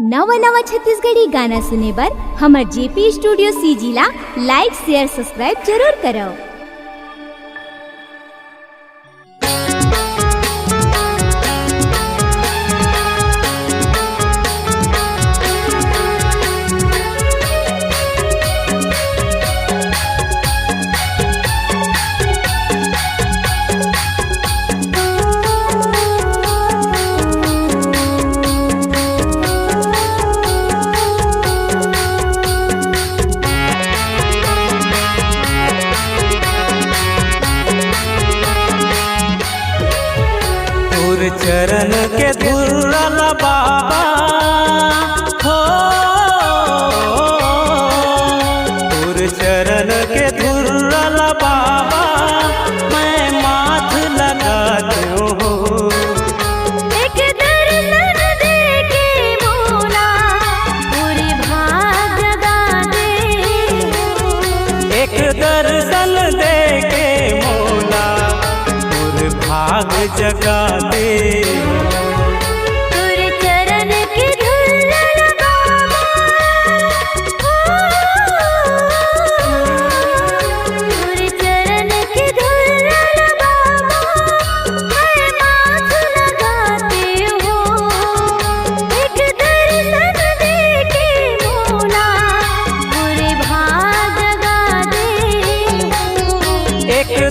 नवा नवा छत्तीसगढ़ी गाना सुने बर हमर जेपी स्टूडियो सीजी ला लाइक शेयर सब्सक्राइब जरूर करो। चरण के धुरल बाबा हो, तुर चरण के धुरल बाबा मैं माथ लगा दूं हो। एक दर्शन दे के मोला पूरी भाग जगा दे, एक दर्शन दे के मोला पूरी भाग जगा दे।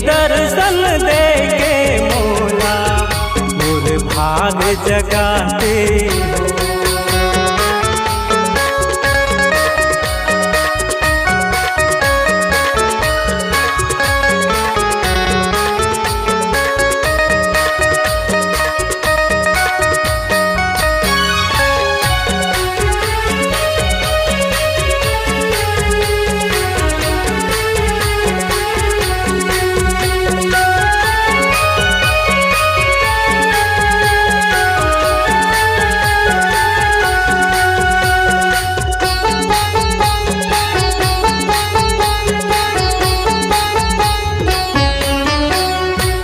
दर्शन दे के मोला मोर भाग जगा दे।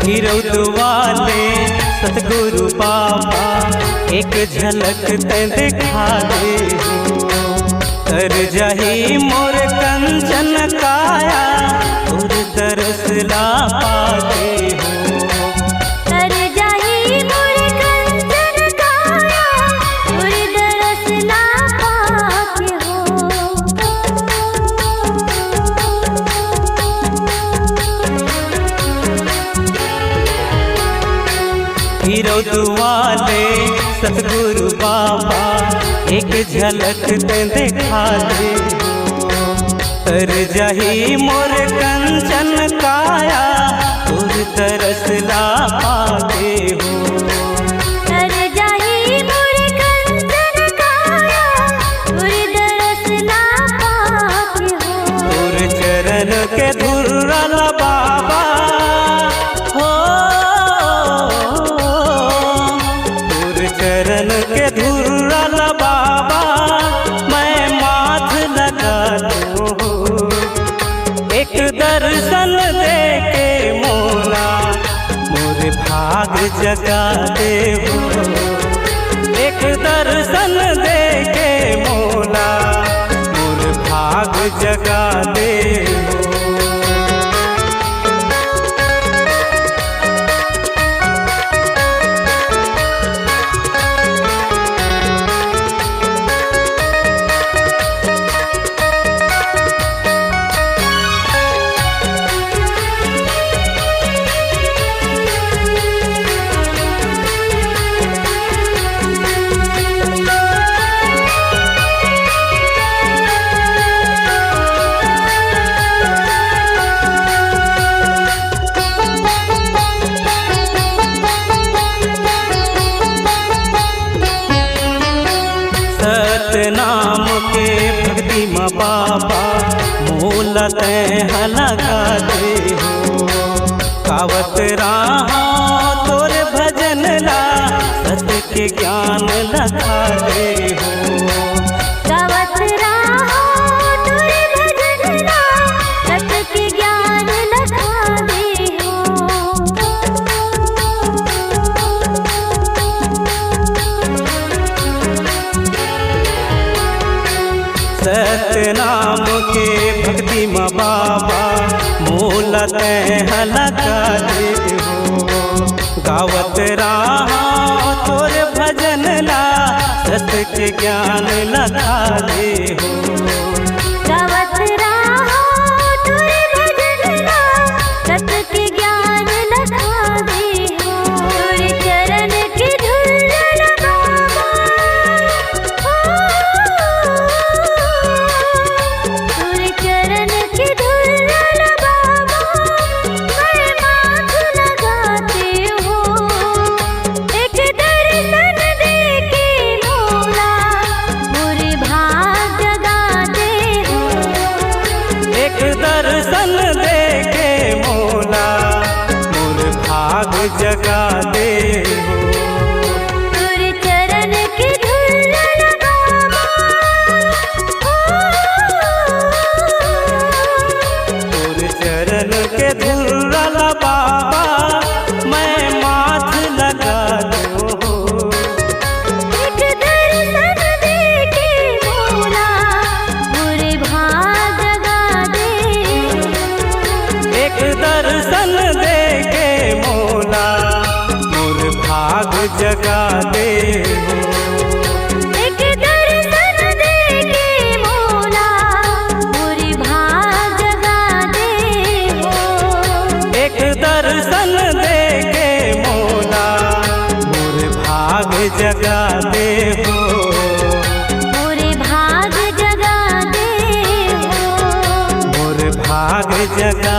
गिरौद वाले सतगुरु बाबा एक झलक ते दिखा दे हो। तर जाही मोर कंचन काया और तरस ला पाते हो। तर जाही मोर कंचन काया और तरस ला पाते हो। गिरौद वाले सतगुरु बाबा एक झलक ते दिखा दे हो। तर जाही मोर कंचन काया और तरस ला पाते हो। तर जाही मोर कंचन काया और तरस ला पाते हो। तुर चरण के धुरल बाबा हो, चरण के धुरल बाबा मैं माथ लगा दूं। एक दर्शन दे के मोला मोर भाग जगा दे हो। एक दर्शन दे के मोला मोर भाग जगा दे हो। सतनाम के भक्ति माँ बाबा मूल तैं लगा दे हो। गावत रहा तोर भजन ला सत्य के ज्ञान लगा दे हो। गावत रहा तोर भजन ला सत्य के ज्ञान लगा दे हो। सतनाम के भक्ति में बाबा मोला लगा दे हो। गावत रहा तोर भजन ला सत के ज्ञान लगा दे हो। गावत रहो तोरे भजन ला सत के ज्ञान लगा दे हो। तोरे चरण की धूल लगावा तोरे चरण की धूल लगावा मैं माथ लगाते हो। एक दर्शन दे के मोला मोरे भाग जगा दे हो। एक दर्शन दे के मोला मोर भाग जगा दे हो। तोरे चरण की धूल लगावा तोर चरण के धूल बाबा मैं माथ लगा दो हो। एक दर्शन दे के मोला मोरे भाग जगा दे। एक दर्शन दे के मोला मोर भाग जगा दे हो। एक दर्शन दे के मोला मोरे भाग जगा दे हो। एक दर्शन दे के मोला मोर भाग जगा दे हो। मोरे भाग जगा दे हो। मोर भाग जगा